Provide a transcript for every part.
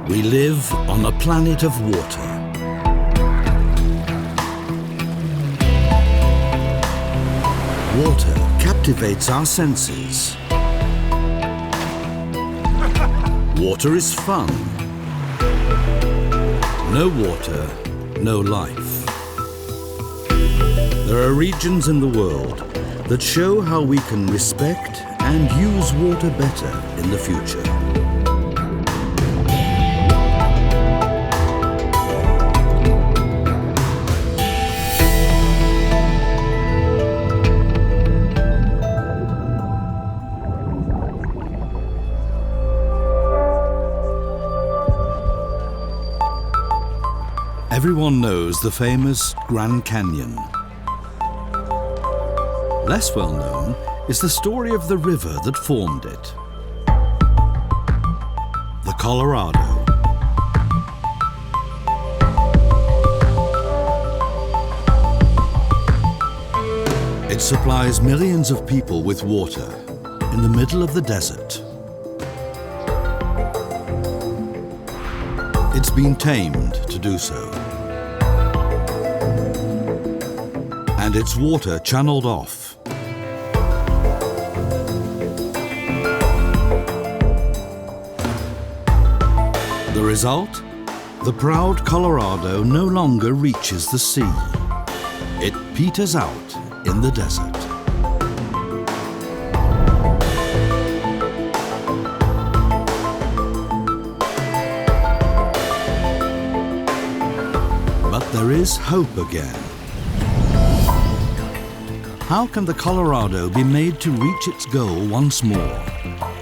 We live on a planet of water. Water captivates our senses. Water is fun. No water, no life. There are regions in the world that show how we can respect and use water better in the future. Everyone knows the famous Grand Canyon. Less well known is the story of the river that formed it. The Colorado. It supplies millions of people with water in the middle of the desert. It's been tamed to do so, and its water channeled off. The result? The proud Colorado no longer reaches the sea. It peters out in the desert. But there is hope again. How can the Colorado be made to reach its goal once more,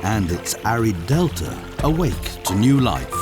and its arid delta awake to new life?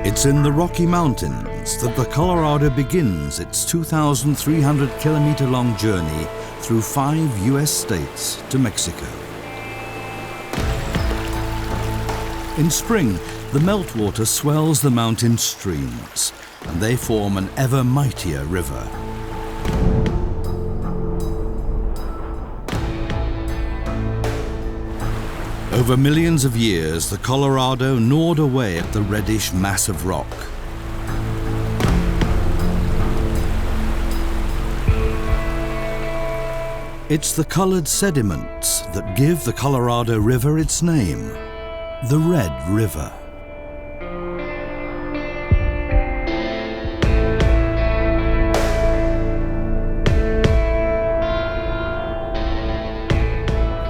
It's in the Rocky Mountains that the Colorado begins its 2,300-kilometer-long journey through 5 U.S. states to Mexico. In spring, the meltwater swells the mountain streams, and they form an ever mightier river. Over millions of years, the Colorado gnawed away at the reddish mass of rock. It's the colored sediments that give the Colorado River its name, the Red River.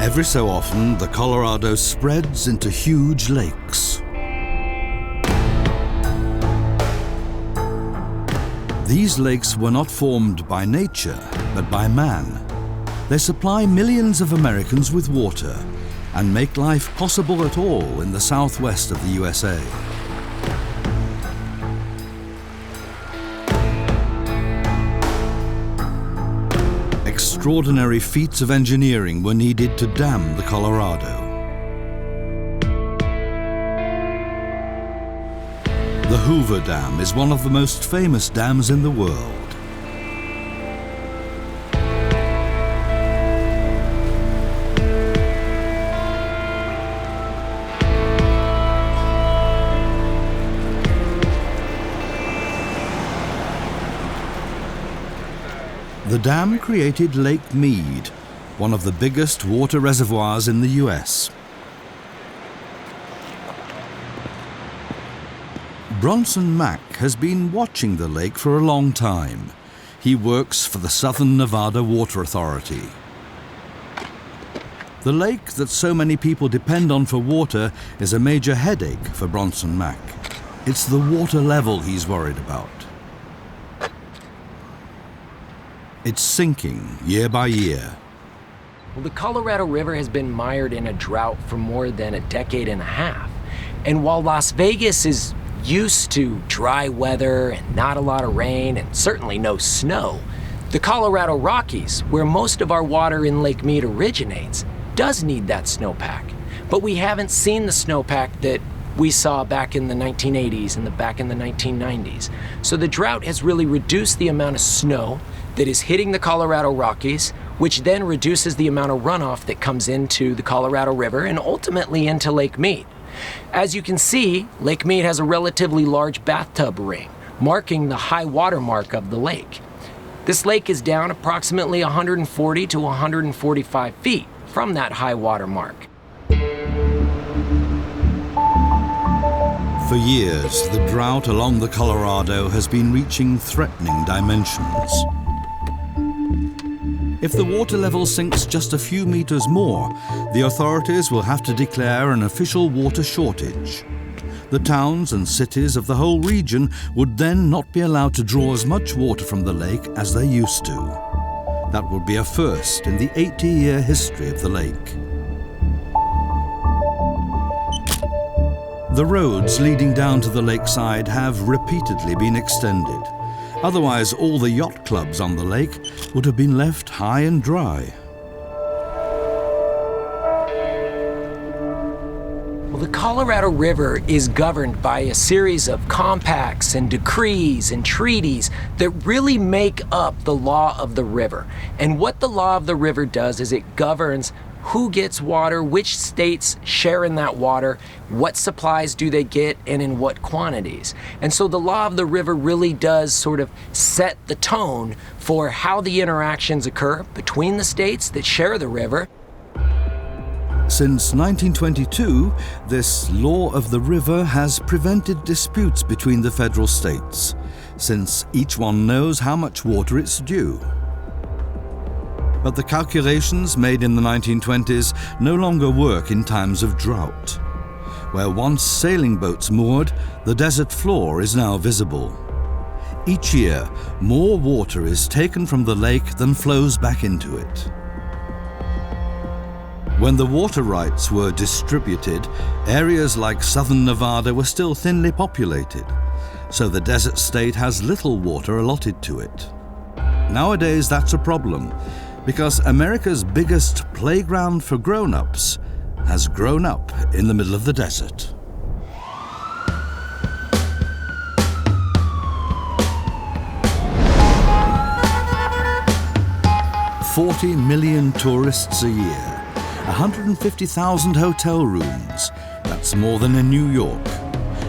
Every so often, the Colorado spreads into huge lakes. These lakes were not formed by nature, but by man. They supply millions of Americans with water and make life possible at all in the southwest of the USA. Extraordinary feats of engineering were needed to dam the Colorado. The Hoover Dam is one of the most famous dams in the world. The dam created Lake Mead, one of the biggest water reservoirs in the US. Bronson Mack has been watching the lake for a long time. He works for the Southern Nevada Water Authority. The lake that so many people depend on for water is a major headache for Bronson Mack. It's the water level he's worried about. It's sinking year by year. Well, the Colorado River has been mired in a drought for more than a decade and a half. And while Las Vegas is used to dry weather and not a lot of rain and certainly no snow, the Colorado Rockies, where most of our water in Lake Mead originates, does need that snowpack. But we haven't seen the snowpack that we saw back in the 1980s and back in the 1990s. So the drought has really reduced the amount of snow that is hitting the Colorado Rockies, which then reduces the amount of runoff that comes into the Colorado River and ultimately into Lake Mead. As you can see, Lake Mead has a relatively large bathtub ring, marking the high water mark of the lake. This lake is down approximately 140 to 145 feet from that high water mark. For years, the drought along the Colorado has been reaching threatening dimensions. If the water level sinks just a few meters more, the authorities will have to declare an official water shortage. The towns and cities of the whole region would then not be allowed to draw as much water from the lake as they used to. That would be a first in the 80-year history of the lake. The roads leading down to the lakeside have repeatedly been extended. Otherwise, all the yacht clubs on the lake would have been left high and dry. Well, the Colorado River is governed by a series of compacts and decrees and treaties that really make up the law of the river. And what the law of the river does is it governs who gets water, which states share in that water, what supplies do they get, and in what quantities. And so the law of the river really does sort of set the tone for how the interactions occur between the states that share the river. Since 1922, this law of the river has prevented disputes between the federal states, since each one knows how much water it's due. But the calculations made in the 1920s no longer work in times of drought. Where once sailing boats moored, the desert floor is now visible. Each year, more water is taken from the lake than flows back into it. When the water rights were distributed, areas like southern Nevada were still thinly populated, so the desert state has little water allotted to it. Nowadays, that's a problem, because America's biggest playground for grown-ups has grown up in the middle of the desert. $40 million tourists a year, 150,000 hotel rooms. That's more than in New York.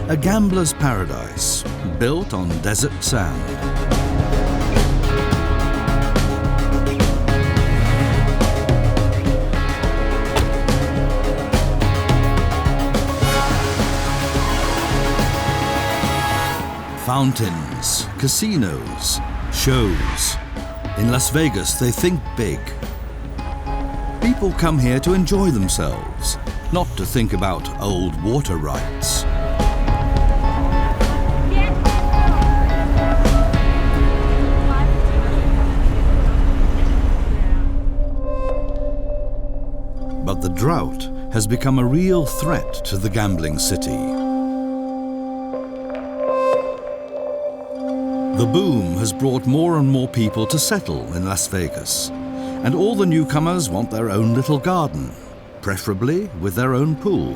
A gambler's paradise built on desert sand. Fountains, casinos, shows. In Las Vegas, they think big. People come here to enjoy themselves, not to think about old water rights. But the drought has become a real threat to the gambling city. The boom has brought more and more people to settle in Las Vegas, and all the newcomers want their own little garden, preferably with their own pool.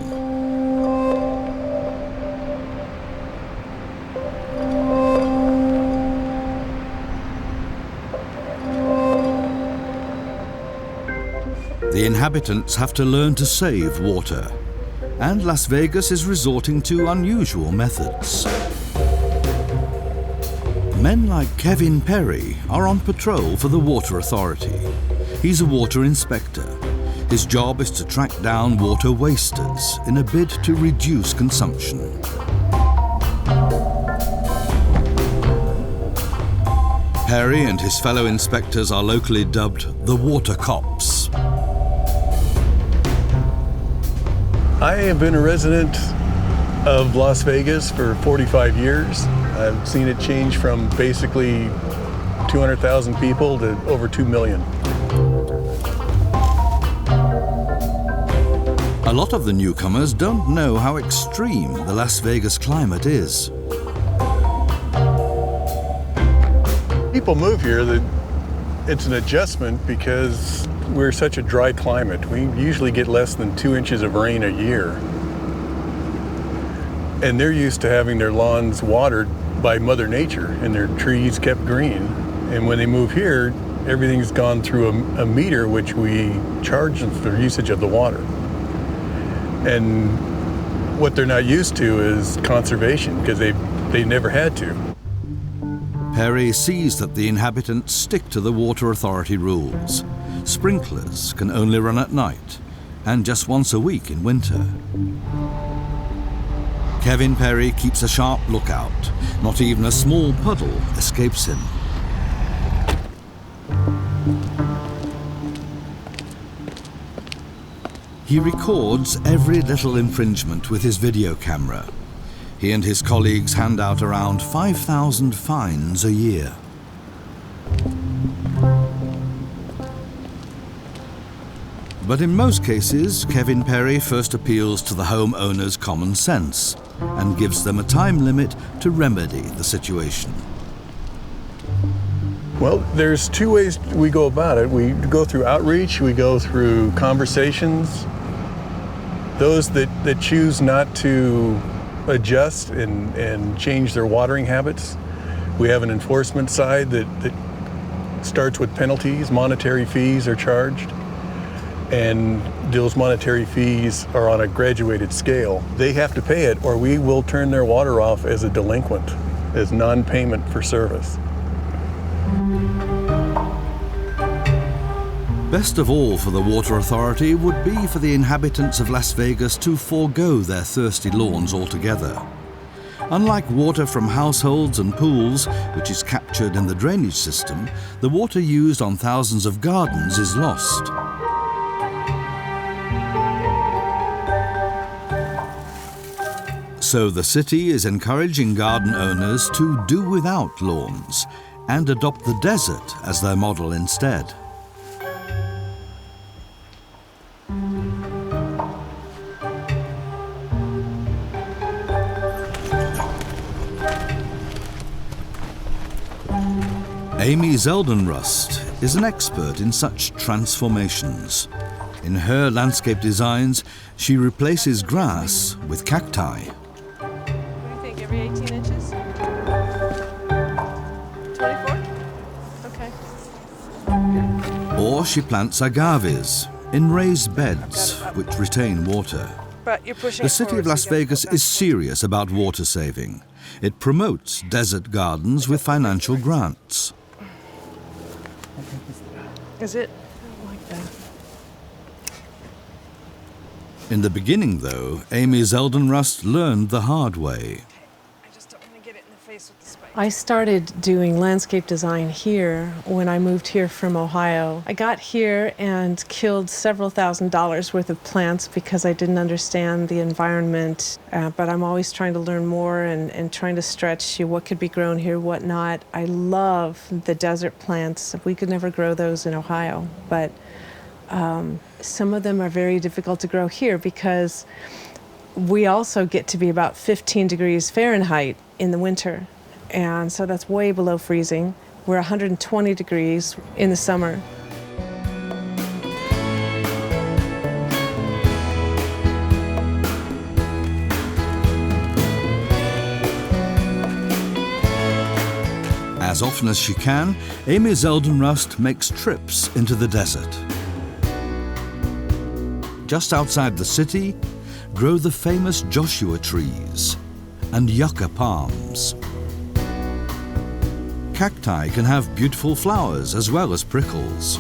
The inhabitants have to learn to save water, and Las Vegas is resorting to unusual methods. Men like Kevin Perry are on patrol for the Water Authority. He's a water inspector. His job is to track down water wasters in a bid to reduce consumption. Perry and his fellow inspectors are locally dubbed the Water Cops. I have been a resident of Las Vegas for 45 years. I've seen it change from basically 200,000 people to over 2 million. A lot of the newcomers don't know how extreme the Las Vegas climate is. People move here, it's an adjustment because we're such a dry climate. We usually get less than 2 inches of rain a year. And they're used to having their lawns watered by Mother Nature and their trees kept green. And when they move here, everything's gone through a meter which we charge them for usage of the water. And what they're not used to is conservation because they never had to. Perry sees that the inhabitants stick to the Water Authority rules. Sprinklers can only run at night and just once a week in winter. Kevin Perry keeps a sharp lookout. Not even a small puddle escapes him. He records every little infringement with his video camera. He and his colleagues hand out around 5,000 fines a year. But in most cases, Kevin Perry first appeals to the homeowner's common sense and gives them a time limit to remedy the situation. Well, there's two ways we go about it. We go through outreach, we go through conversations. Those that choose not to adjust and change their watering habits, we have an enforcement side that starts with penalties. Monetary fees are charged, and those monetary fees are on a graduated scale. They have to pay it or we will turn their water off as a delinquent, as non-payment for service. Best of all for the Water Authority would be for the inhabitants of Las Vegas to forego their thirsty lawns altogether. Unlike water from households and pools, which is captured in the drainage system, the water used on thousands of gardens is lost. So the city is encouraging garden owners to do without lawns and adopt the desert as their model instead. Amy Zeldenrust is an expert in such transformations. In her landscape designs, she replaces grass with cacti. What do you think, every 18 inches? 24? Okay. Or she plants agaves in raised beds which retain water. But you're pushing The city of Las Vegas is serious about water saving. It promotes desert gardens with financial grants. Is it? I don't like that. In the beginning, though, Amy Zeldenrust learned the hard way. I just don't want to get it in the face with the spike. I started doing landscape design here when I moved here from Ohio. I got here and killed several $1,000s worth of plants because I didn't understand the environment. But I'm always trying to learn more and trying to stretch what could be grown here, what not. I love the desert plants. We could never grow those in Ohio, but some of them are very difficult to grow here because we also get to be about 15 degrees Fahrenheit in the winter. And so that's way below freezing. We're 120 degrees in the summer. As often as she can, Amy Zeldenrust makes trips into the desert. Just outside the city, grow the famous Joshua trees and yucca palms. Cacti can have beautiful flowers as well as prickles.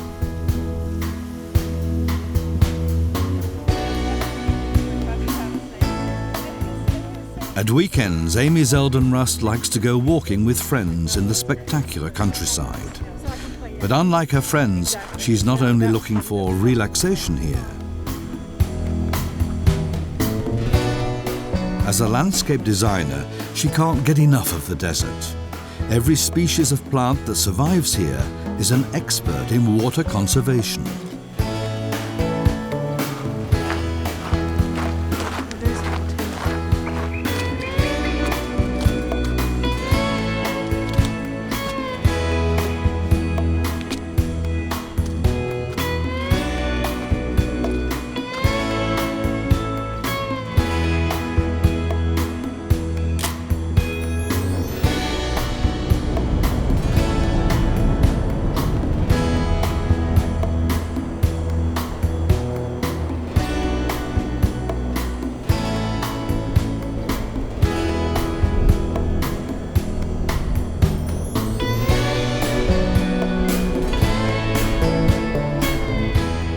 At weekends, Amy Zeldenrust likes to go walking with friends in the spectacular countryside. But unlike her friends, she's not only looking for relaxation here. As a landscape designer, she can't get enough of the desert. Every species of plant that survives here is an expert in water conservation.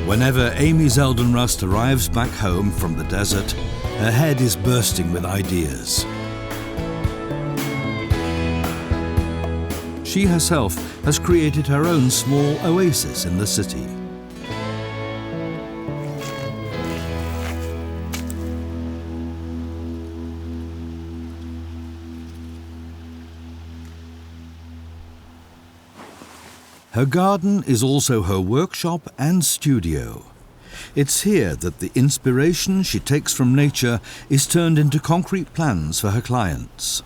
Whenever Amy Zeldin Rust arrives back home from the desert, her head is bursting with ideas. She herself has created her own small oasis in the city. Her garden is also her workshop and studio. It's here that the inspiration she takes from nature is turned into concrete plans for her clients.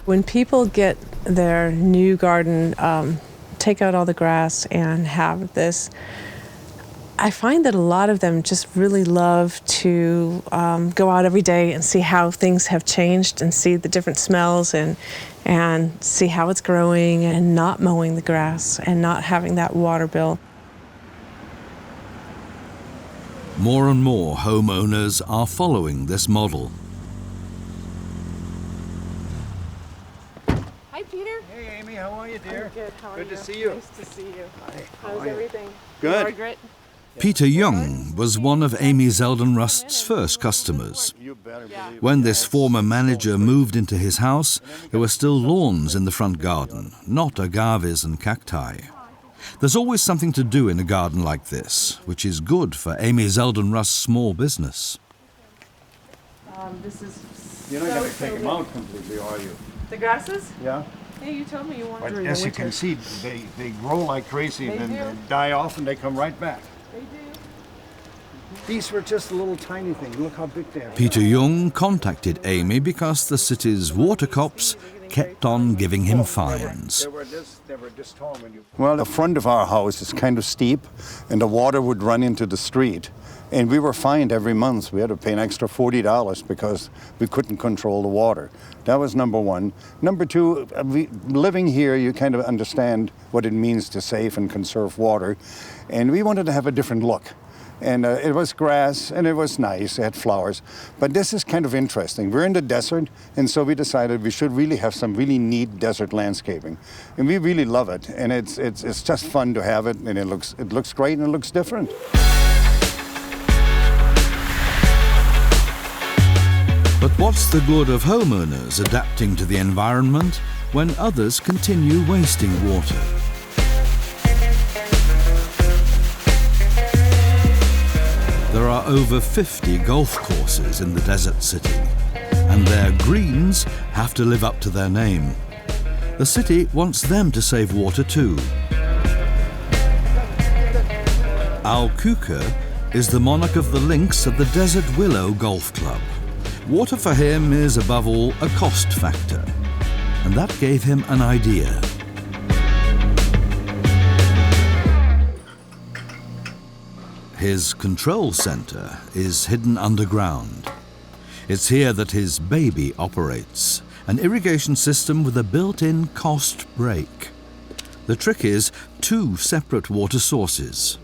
When people get their new garden, take out all the grass and have this, I find that a lot of them just really love to go out every day and see how things have changed and see the different smells and see how it's growing and not mowing the grass and not having that water bill. More and more homeowners are following this model. Hi, Peter. Hey, Amy, how are you, dear? I'm good. How are you? Good to see you. Nice to see you. Hi. How's everything? Good. Margaret? Peter Young was one of Amy Zeldin Rust's first customers. You better believe When this former manager moved into his house, there were still lawns in the front garden, not agaves and cacti. There's always something to do in a garden like this, which is good for Amy Zeldin Rust's small business. This is You're not going to take them out completely, are you? the grasses? Yeah. Hey, you told me you wanted But during as the you winter. can see, they grow like crazy and They then do. they die off and they come right back. They do. These were just a little tiny thing. Look how big they are. Peter Young contacted Amy because the city's water cops kept on giving him fines. They were this tall when you... Well, the front of our house is kind of steep and the water would run into the street. And we were fined every month. We had to pay an extra $40 because we couldn't control the water. That was number one. Number two, living here, you kind of understand what it means to save and conserve water. And we wanted to have a different look. And it was grass, and it was nice. It had flowers. But this is kind of interesting. We're in the desert, and so we decided we should really have some really neat desert landscaping. And we really love it. And it's just fun to have it, and it looks great, and it looks different. But what's the good of homeowners adapting to the environment when others continue wasting water? There are over 50 golf courses in the desert city, and their greens have to live up to their name. The city wants them to save water too. Al Kuka is the monarch of the links at the Desert Willow Golf Club. Water for him is above all a cost factor, and that gave him an idea. His control center is hidden underground. It's here that his baby operates, an irrigation system with a built-in cost break. The trick is 2 separate water sources.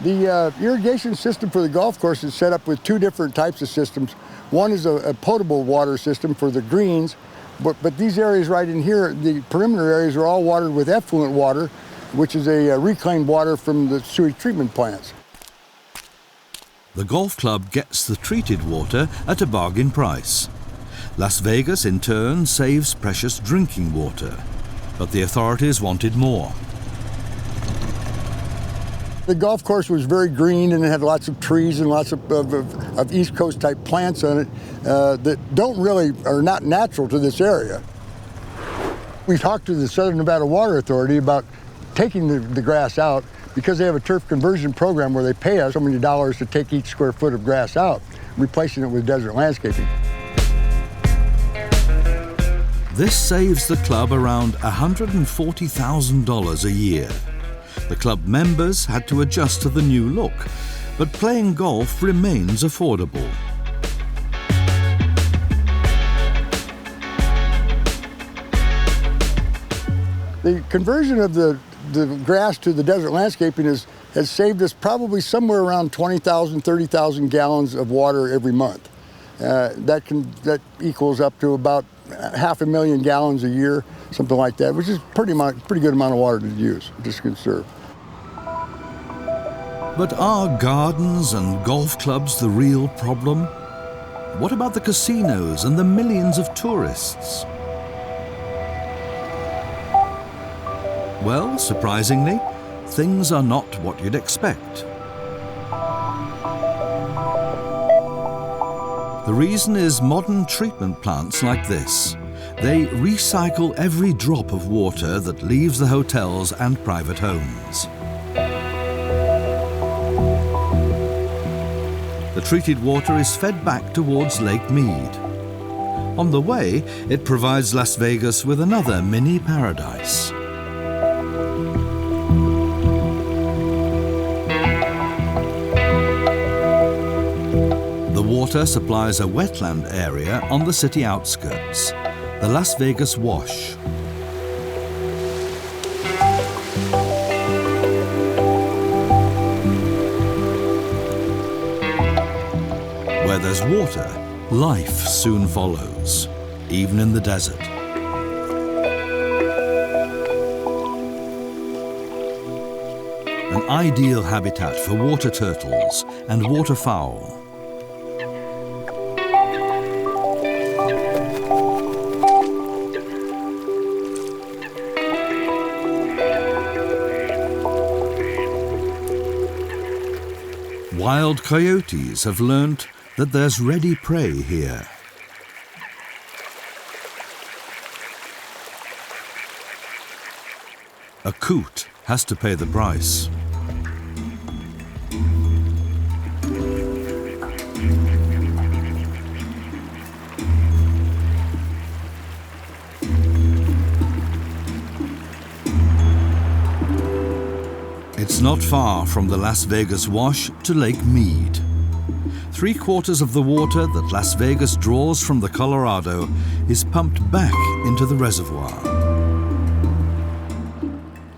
The irrigation system for the golf course is set up with 2 different types of systems. One is a potable water system for the greens, but these areas right in here, the perimeter areas are all watered with effluent water, which is a reclaimed water from the sewage treatment plants. The golf club gets the treated water at a bargain price. Las Vegas, in turn, saves precious drinking water. But the authorities wanted more. The golf course was very green and it had lots of trees and lots of East Coast type plants on it that are not natural to this area. We talked to the Southern Nevada Water Authority about taking the grass out because they have a turf conversion program where they pay us so many dollars to take each square foot of grass out, replacing it with desert landscaping. This saves the club around $140,000 a year. The club members had to adjust to the new look, but playing golf remains affordable. The conversion of the grass to the desert landscaping has saved us probably somewhere around 20,000, 30,000 gallons of water every month. That equals up to about 500,000 gallons a year, something like that, which is pretty good amount of water to use, just conserve. But are gardens and golf clubs the real problem? What about the casinos and the millions of tourists? Well, surprisingly, things are not what you'd expect. The reason is modern treatment plants like this. They recycle every drop of water that leaves the hotels and private homes. The treated water is fed back towards Lake Mead. On the way, it provides Las Vegas with another mini paradise. The water supplies a wetland area on the city outskirts, the Las Vegas Wash. Where there's water, life soon follows, even in the desert. An ideal habitat for water turtles and waterfowl. Wild coyotes have learnt that there's ready prey here. A coot has to pay the price. It's not far from the Las Vegas Wash to Lake Mead. 3/4 of the water that Las Vegas draws from the Colorado is pumped back into the reservoir.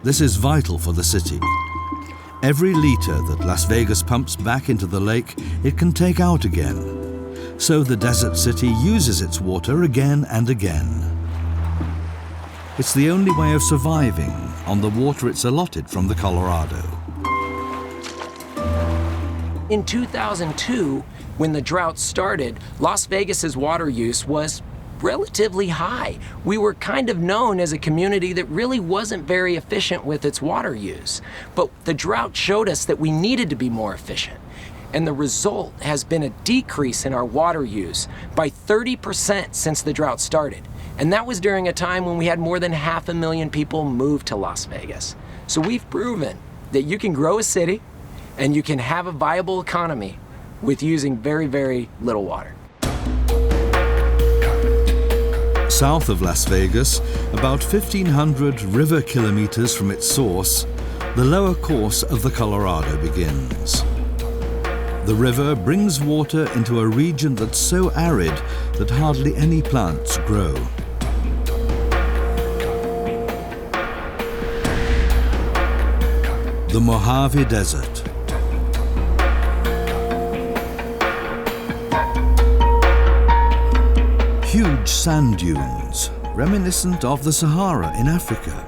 This is vital for the city. Every liter that Las Vegas pumps back into the lake, it can take out again. So the desert city uses its water again and again. It's the only way of surviving on the water it's allotted from the Colorado. In 2002, when the drought started, Las Vegas's water use was relatively high. We were kind of known as a community that really wasn't very efficient with its water use. But the drought showed us that we needed to be more efficient. And the result has been a decrease in our water use by 30% since the drought started. And that was during a time when we had more than 500,000 people move to Las Vegas. So we've proven that you can grow a city and you can have a viable economy with using very, very little water. South of Las Vegas, about 1,500 river kilometers from its source, the lower course of the Colorado begins. The river brings water into a region that's so arid that hardly any plants grow. The Mojave Desert. Huge sand dunes, reminiscent of the Sahara in Africa.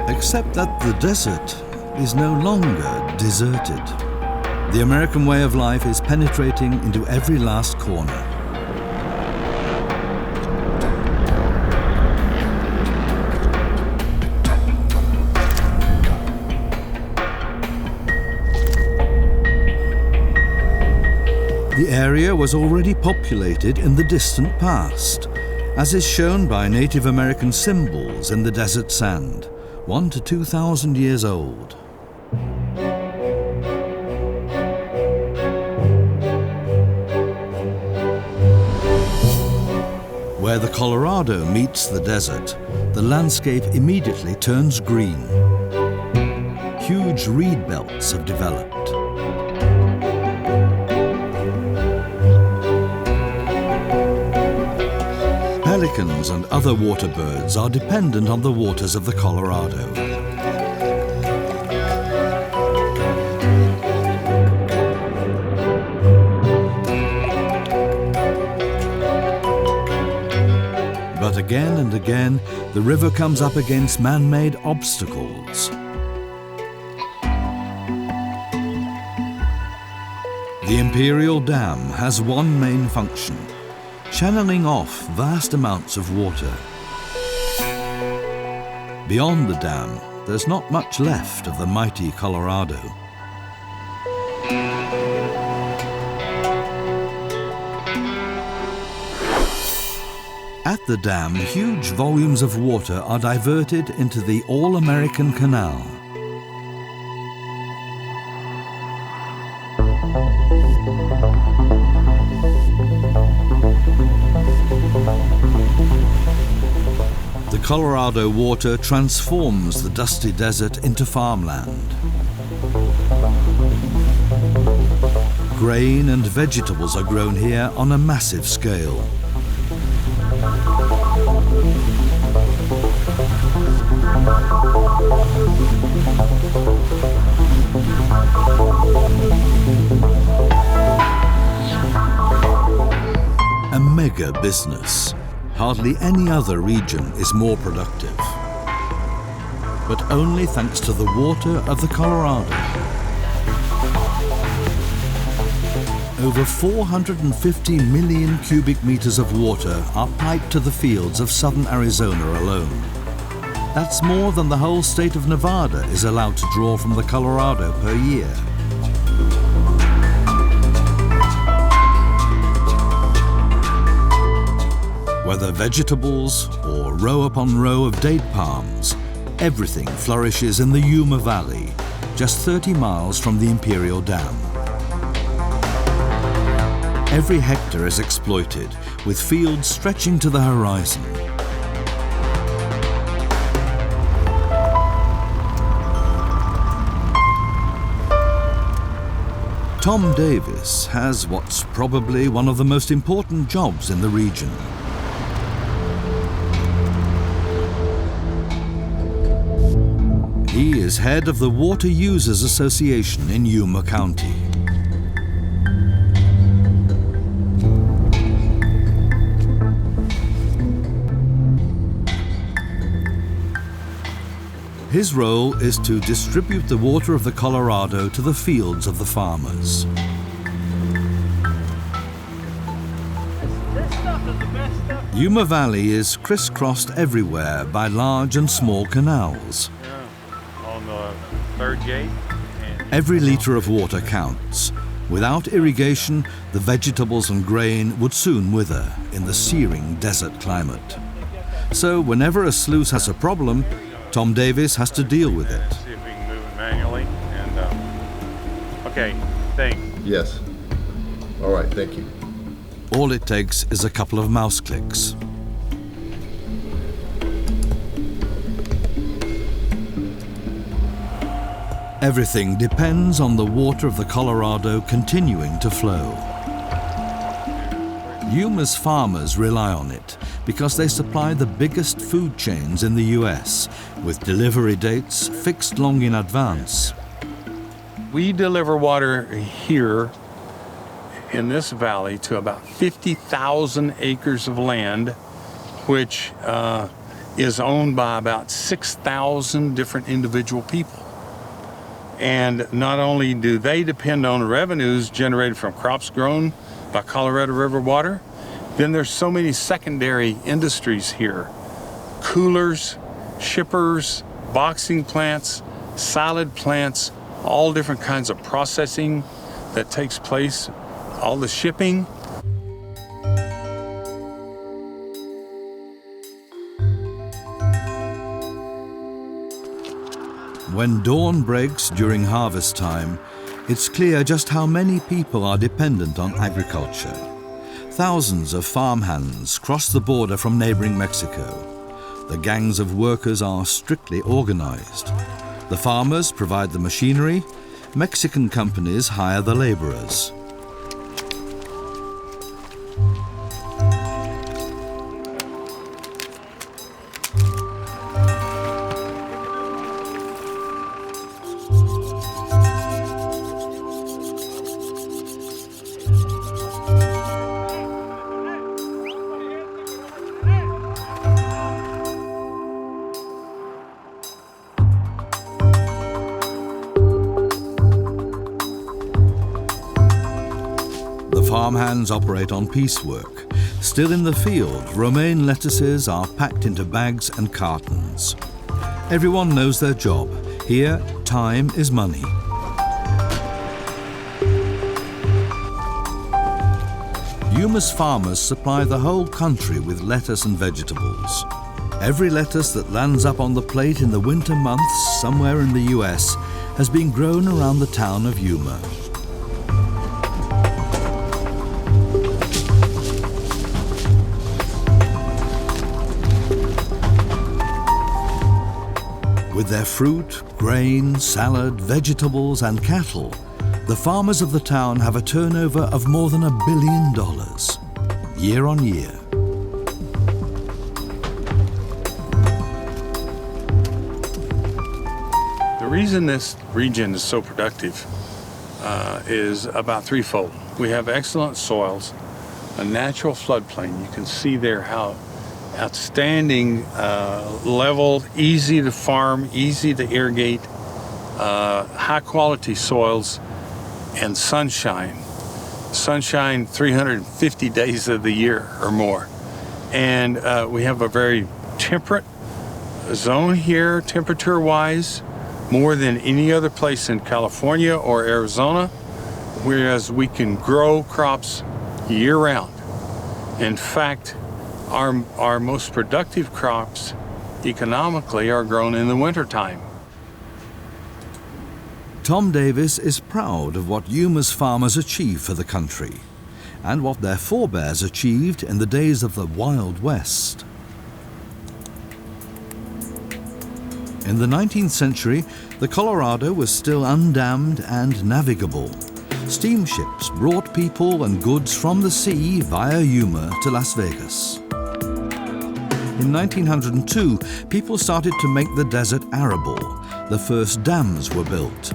Except that the desert is no longer deserted. The American way of life is penetrating into every last corner. The area was already populated in the distant past, as is shown by Native American symbols in the desert sand, 1,000 to 2,000 years old. Where the Colorado meets the desert, the landscape immediately turns green. Huge reed belts have developed. Pelicans and other water birds are dependent on the waters of the Colorado. But again and again, the river comes up against man-made obstacles. The Imperial Dam has one main function: channeling off vast amounts of water. Beyond the dam, there's not much left of the mighty Colorado. At the dam, huge volumes of water are diverted into the All-American Canal. The Colorado water transforms the dusty desert into farmland. Grain and vegetables are grown here on a massive scale. A mega business. Hardly any other region is more productive. But only thanks to the water of the Colorado. Over 450 million cubic meters of water are piped to the fields of southern Arizona alone. That's more than the whole state of Nevada is allowed to draw from the Colorado per year. Whether vegetables or row upon row of date palms, everything flourishes in the Yuma Valley, just 30 miles from the Imperial Dam. Every hectare is exploited, with fields stretching to the horizon. Tom Davis has what's probably one of the most important jobs in the region. He is head of the Water Users Association in Yuma County. His role is to distribute the water of the Colorado to the fields of the farmers. Yuma Valley is crisscrossed everywhere by large and small canals. On the third gate. Every liter of water counts. Without irrigation, the vegetables and grain would soon wither in the searing desert climate. So whenever a sluice has a problem, Tom Davis has to deal with it. See if we can move it manually. And okay, thanks. Yes. All right, thank you. All it takes is a couple of mouse clicks. Everything depends on the water of the Colorado continuing to flow. Yuma's farmers rely on it because they supply the biggest food chains in the US, with delivery dates fixed long in advance. We deliver water here in this valley to about 50,000 acres of land, which is owned by about 6,000 different individual people. And not only do they depend on revenues generated from crops grown by Colorado River water, then there's so many secondary industries here. Coolers, shippers, boxing plants, salad plants, all different kinds of processing that takes place, all the shipping. When dawn breaks during harvest time, it's clear just how many people are dependent on agriculture. Thousands of farmhands cross the border from neighboring Mexico. The gangs of workers are strictly organized. The farmers provide the machinery, Mexican companies hire the laborers. Farmhands operate on piecework. Still in the field, romaine lettuces are packed into bags and cartons. Everyone knows their job. Here, time is money. Yuma's farmers supply the whole country with lettuce and vegetables. Every lettuce that lands up on the plate in the winter months somewhere in the US has been grown around the town of Yuma. With their fruit, grain, salad, vegetables, and cattle, the farmers of the town have a turnover of more than $1 billion, year on year. The reason this region is so productive is about threefold. We have excellent soils, a natural floodplain. You can see there how outstanding, level, easy to farm, easy to irrigate, high quality soils, and sunshine. Sunshine 350 days of the year or more. And we have a very temperate zone here, temperature-wise, more than any other place in California or Arizona, whereas we can grow crops year-round. In fact, our most productive crops economically are grown in the wintertime. Tom Davis is proud of what Yuma's farmers achieve for the country and what their forebears achieved in the days of the Wild West. In the 19th century, the Colorado was still undammed and navigable. Steamships brought people and goods from the sea via Yuma to Las Vegas. In 1902, people started to make the desert arable. The first dams were built.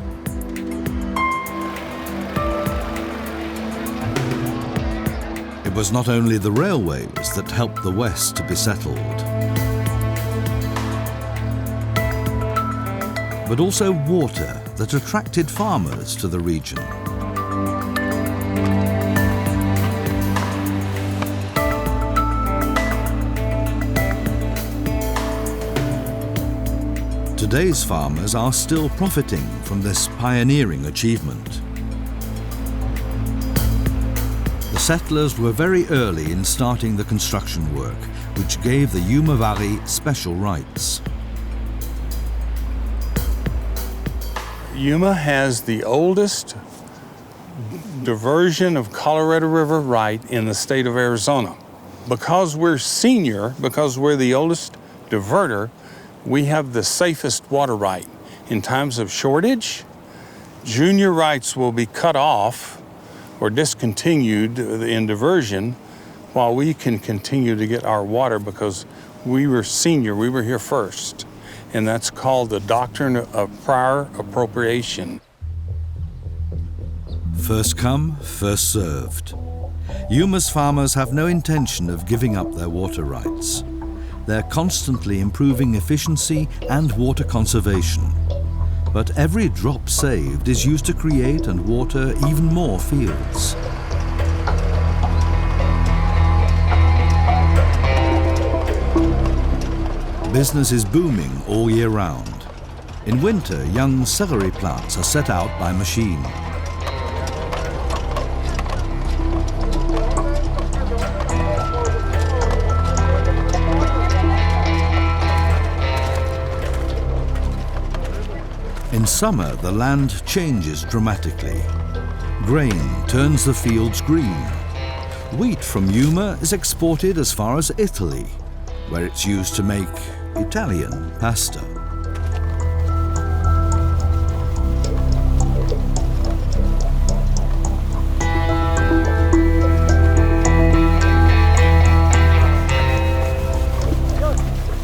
It was not only the railways that helped the West to be settled, but also water that attracted farmers to the region. Today's farmers are still profiting from this pioneering achievement. The settlers were very early in starting the construction work, which gave the Yuma Valley special rights. Yuma has the oldest diversion of Colorado River right in the state of Arizona. Because we're senior, because we're the oldest diverter, we have the safest water right. In times of shortage, junior rights will be cut off or discontinued in diversion while we can continue to get our water because we were senior, we were here first. And that's called the doctrine of prior appropriation. First come, first served. Yuma's farmers have no intention of giving up their water rights. They're constantly improving efficiency and water conservation. But every drop saved is used to create and water even more fields. Business is booming all year round. In winter, young celery plants are set out by machine. In summer, the land changes dramatically. Grain turns the fields green. Wheat from Yuma is exported as far as Italy, where it's used to make Italian pasta.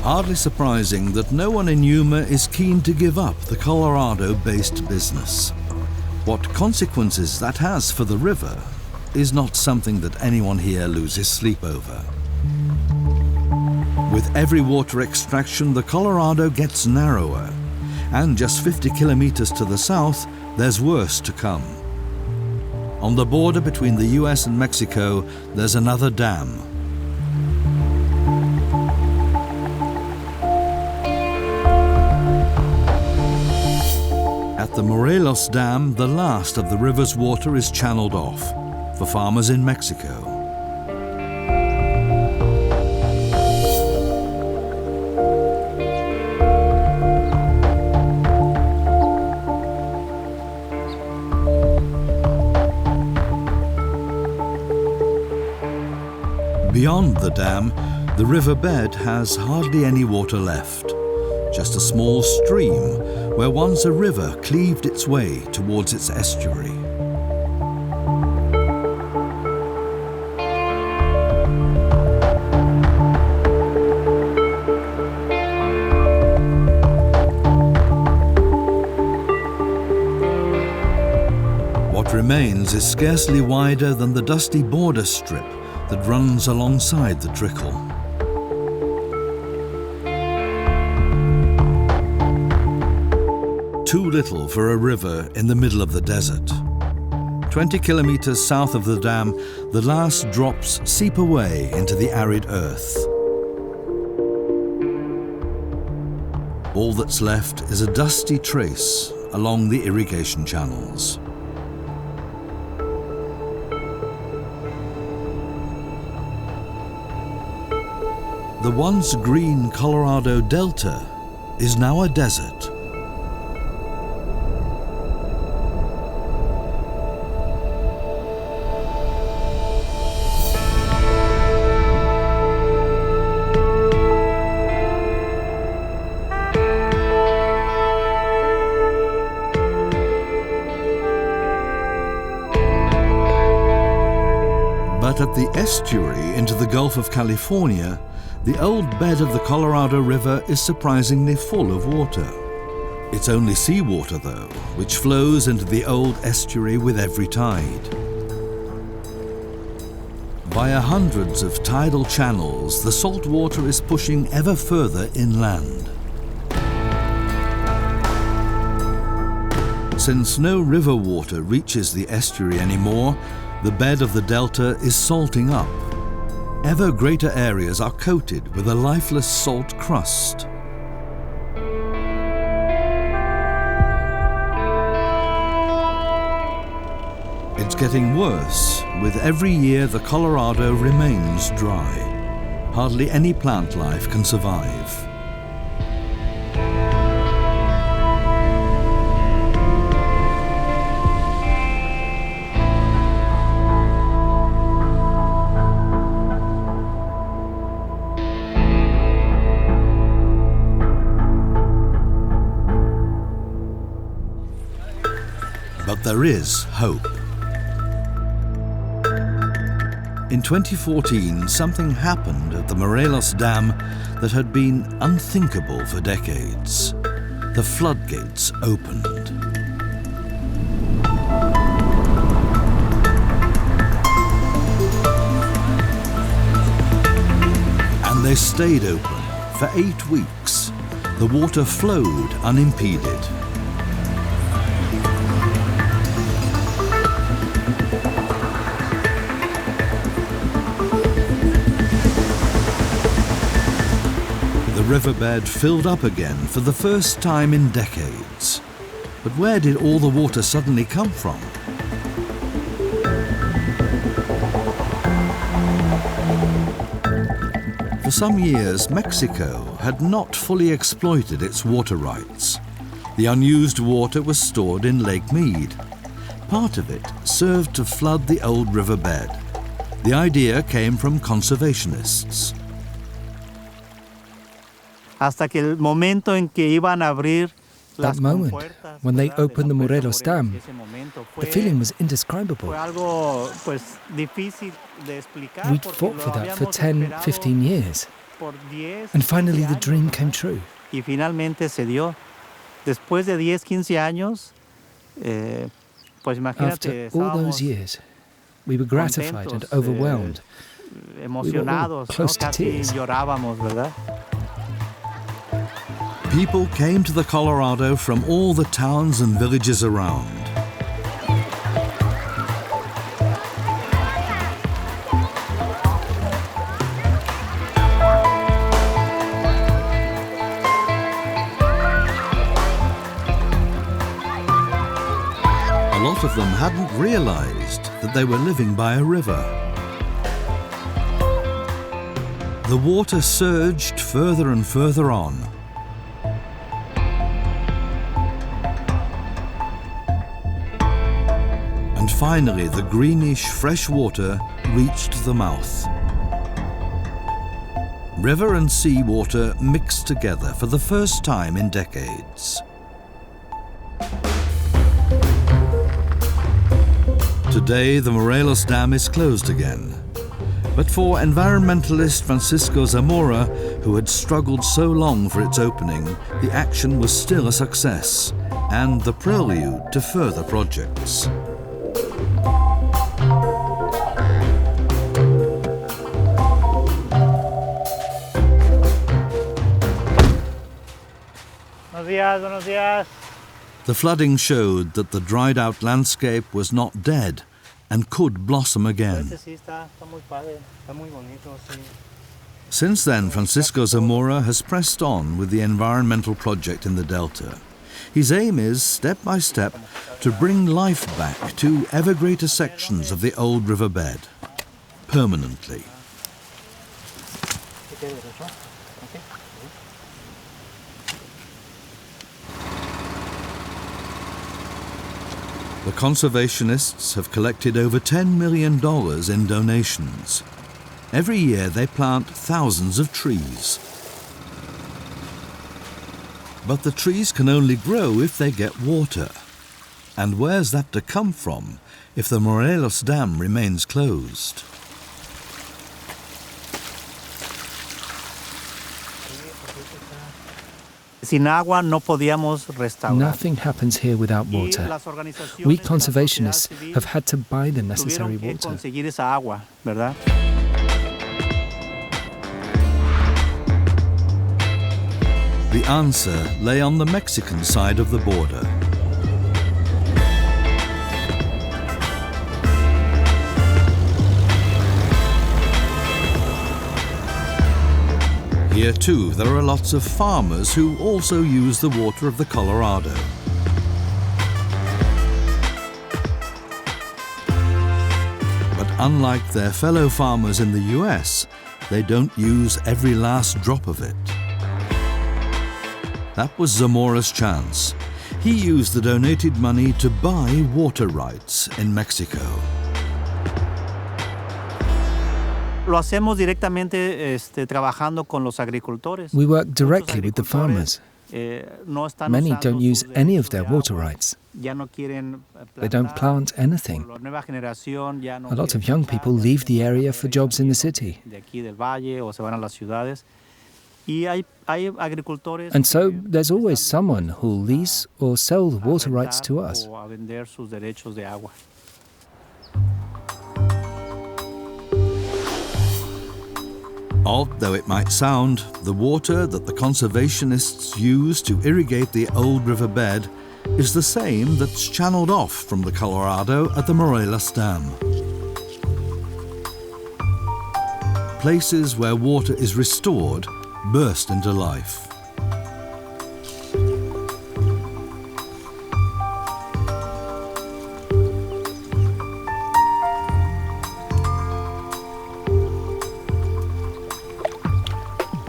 Hardly surprising that no one in Yuma is keen to give up the Colorado-based business. What consequences that has for the river is not something that anyone here loses sleep over. With every water extraction, the Colorado gets narrower, and just 50 kilometers to the south, there's worse to come. On the border between the US and Mexico, there's another dam. At the Morelos Dam, the last of the river's water is channeled off for farmers in Mexico. Beyond the dam, the riverbed has hardly any water left. Just a small stream where once a river cleaved its way towards its estuary. What remains is scarcely wider than the dusty border strip that runs alongside the trickle. Too little for a river in the middle of the desert. 20 kilometers south of the dam, the last drops seep away into the arid earth. All that's left is a dusty trace along the irrigation channels. The once green Colorado Delta is now a desert. But at the estuary into the Gulf of California, the old bed of the Colorado River is surprisingly full of water. It's only seawater, though, which flows into the old estuary with every tide. Via hundreds of tidal channels, the salt water is pushing ever further inland. Since no river water reaches the estuary anymore, the bed of the delta is salting up. Ever greater areas are coated with a lifeless salt crust. It's getting worse. With every year, the Colorado remains dry. Hardly any plant life can survive. But there is hope. In 2014, something happened at the Morelos Dam that had been unthinkable for decades. The floodgates opened. And they stayed open for 8 weeks. The water flowed unimpeded. riverbed filled up again for the first time in decades. But where did all the water suddenly come from? For some years, Mexico had not fully exploited its water rights. The unused water was stored in Lake Mead. Part of it served to flood the old riverbed. The idea came from conservationists. Hasta que el momento en que iban a abrir that moment, when they opened the Morelos Dam, the feeling was indescribable. We'd fought for that for 10, 15 years. And finally the dream came true. Y finalmente se dio. Después de 10, 15 años, pues imagínate, after all those years, we were gratified and overwhelmed. We were all close to tears. Llorábamos, ¿verdad? People came to the Colorado from all the towns and villages around. A lot of them hadn't realized that they were living by a river. The water surged further and further on. And finally, the greenish fresh water reached the mouth. River and sea water mixed together for the first time in decades. Today, the Morelos Dam is closed again. But for environmentalist Francisco Zamora, who had struggled so long for its opening, the action was still a success and the prelude to further projects. Buenos días. The flooding showed that the dried-out landscape was not dead and could blossom again. Since then, Francisco Zamora has pressed on with the environmental project in the Delta. His aim is, step by step, to bring life back to ever greater sections of the old riverbed, permanently. The conservationists have collected over $10 million in donations. Every year they plant thousands of trees. But the trees can only grow if they get water. And where's that to come from if the Morelos Dam remains closed? Sin agua no podíamos restaurar. Nothing happens here without water. We conservationists have had to buy the necessary water. Conseguir esa agua, ¿verdad? The answer lay on the Mexican side of the border. Here too, there are lots of farmers who also use the water of the Colorado. But unlike their fellow farmers in the US, they don't use every last drop of it. That was Zamora's chance. He used the donated money to buy water rights in Mexico. Lo hacemos directamente trabajando con los agricultores. We work directly with the farmers. Many don't use any of their water rights. They don't plant anything. A lot of young people leave the area for jobs in the city. And so there's always someone who'll lease or sell the water rights to us. Odd though it might sound, the water that the conservationists use to irrigate the old riverbed is the same that's channeled off from the Colorado at the Morelos Dam. Places where water is restored burst into life.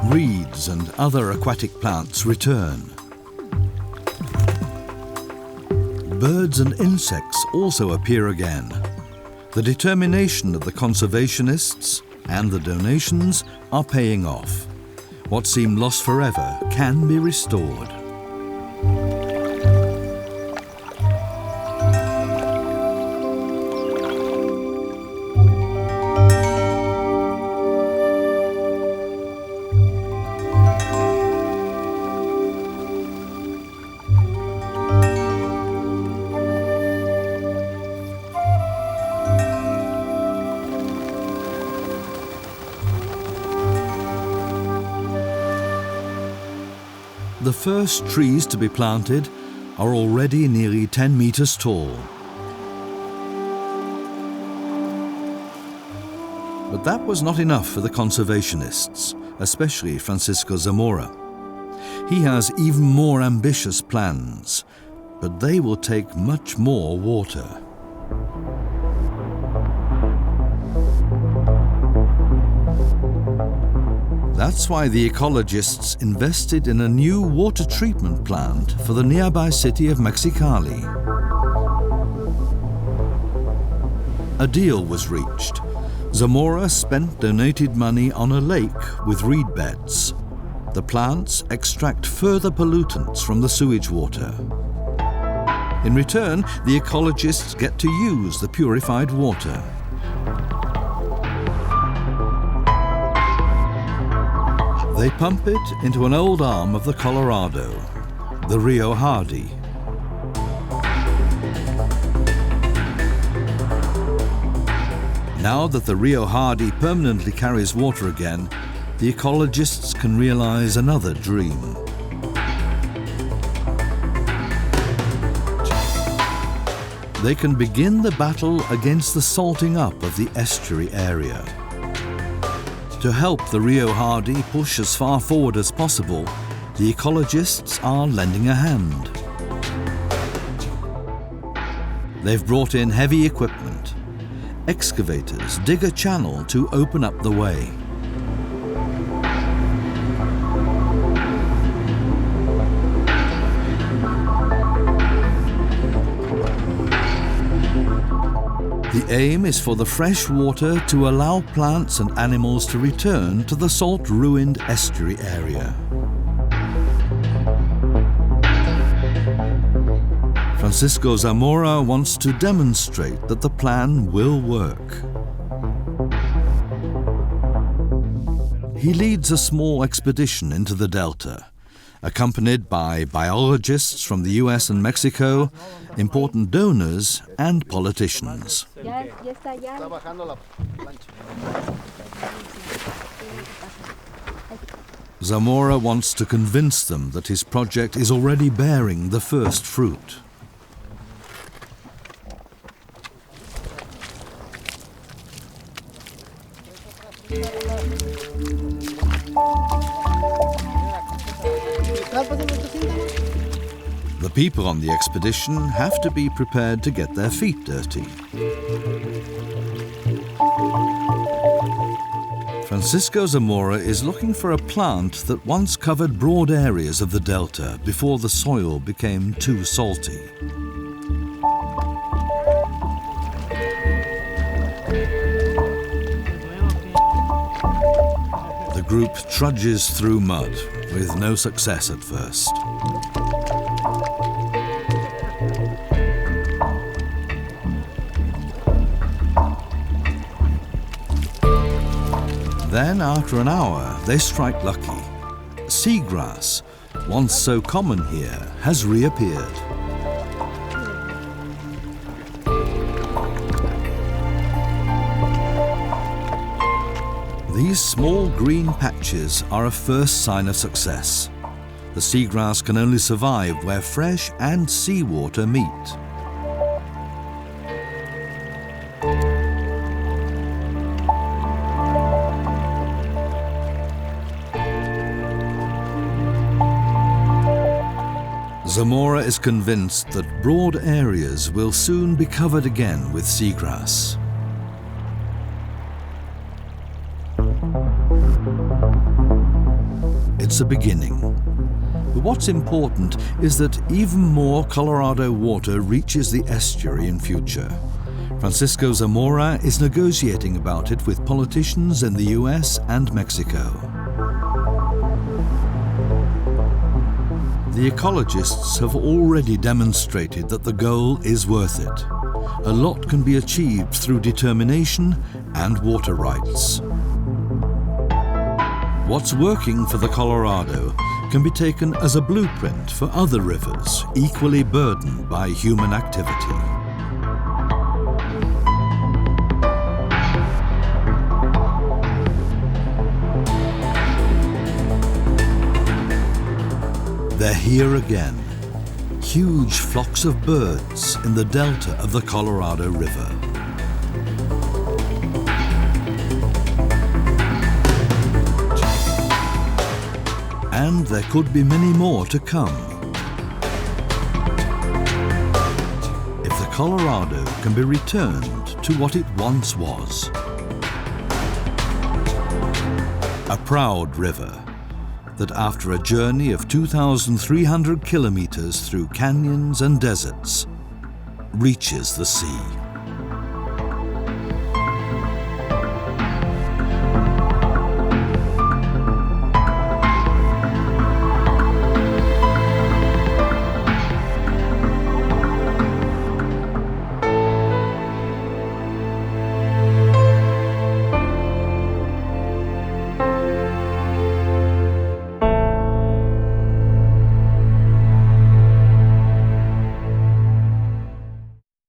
Reeds and other aquatic plants return. Birds and insects also appear again. The determination of the conservationists and the donations are paying off. What seemed lost forever can be restored. The first trees to be planted are already nearly 10 meters tall. But that was not enough for the conservationists, especially Francisco Zamora. He has even more ambitious plans, but they will take much more water. That's why the ecologists invested in a new water treatment plant for the nearby city of Mexicali. A deal was reached. Zamora spent donated money on a lake with reed beds. The plants extract further pollutants from the sewage water. In return, the ecologists get to use the purified water. They pump it into an old arm of the Colorado, the Rio Hardy. Now that the Rio Hardy permanently carries water again, the ecologists can realize another dream. They can begin the battle against the salting up of the estuary area. To help the Rio Hardy push as far forward as possible, the ecologists are lending a hand. They've brought in heavy equipment. Excavators dig a channel to open up the way. The aim is for the fresh water to allow plants and animals to return to the salt-ruined estuary area. Francisco Zamora wants to demonstrate that the plan will work. He leads a small expedition into the delta, accompanied by biologists from the US and Mexico, important donors, and politicians. Zamora wants to convince them that his project is already bearing the first fruit. The people on the expedition have to be prepared to get their feet dirty. Francisco Zamora is looking for a plant that once covered broad areas of the delta before the soil became too salty. The group trudges through mud with no success at first. Then, after an hour, they strike lucky. Seagrass, once so common here, has reappeared. These small green patches are a first sign of success. The seagrass can only survive where fresh and seawater meet. Zamora is convinced that broad areas will soon be covered again with seagrass. It's a beginning. But what's important is that even more Colorado water reaches the estuary in future. Francisco Zamora is negotiating about it with politicians in the US and Mexico. The ecologists have already demonstrated that the goal is worth it. A lot can be achieved through determination and water rights. What's working for the Colorado can be taken as a blueprint for other rivers equally burdened by human activity. They're here again, huge flocks of birds in the delta of the Colorado River. And there could be many more to come. If the Colorado can be returned to what it once was. A proud river that after a journey of 2,300 kilometers through canyons and deserts, reaches the sea.